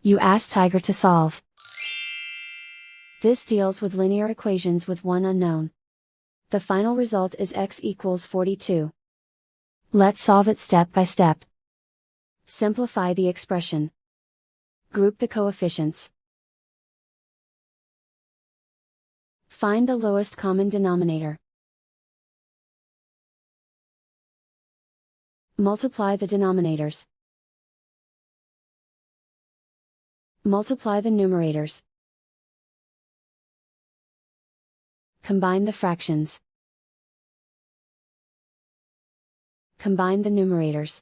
You ask Tiger to solve. This deals with linear equations with one unknown. The final result is x equals 42. Let's solve it step by step. Simplify the expression. Group the coefficients. Find the lowest common denominator. Multiply the denominators. Multiply the numerators. Combine the fractions. Combine the numerators.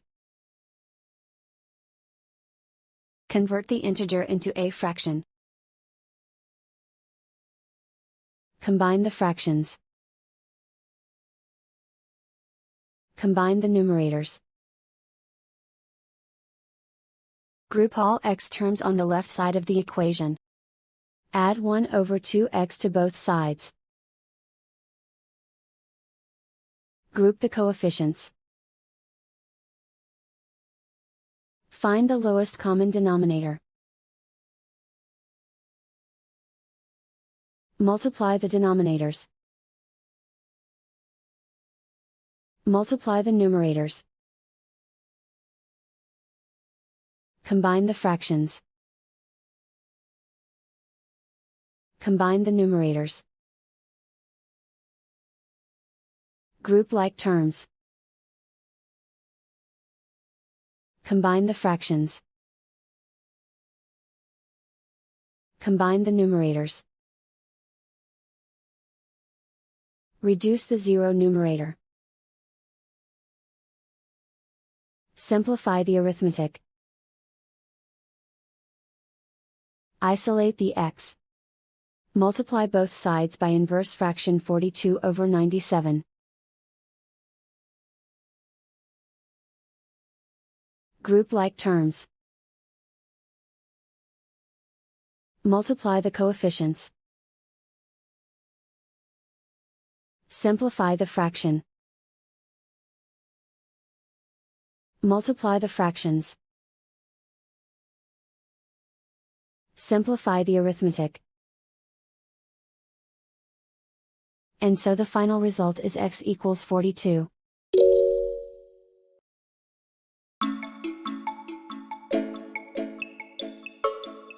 Convert the integer into a fraction. Combine the fractions. Combine the numerators. Group all x terms on the left side of the equation. Add 1 over 2x to both sides. Group the coefficients. Find the lowest common denominator. Multiply the denominators. Multiply the numerators. Combine the fractions. Combine the numerators. Group like terms. Combine the fractions. Combine the numerators. Reduce the zero numerator. Simplify the arithmetic. Isolate the x. Multiply both sides by inverse fraction 42 over 97. Group like terms. Multiply the coefficients. Simplify the fraction. Multiply the fractions. Simplify the arithmetic. And so the final result is x equals 42.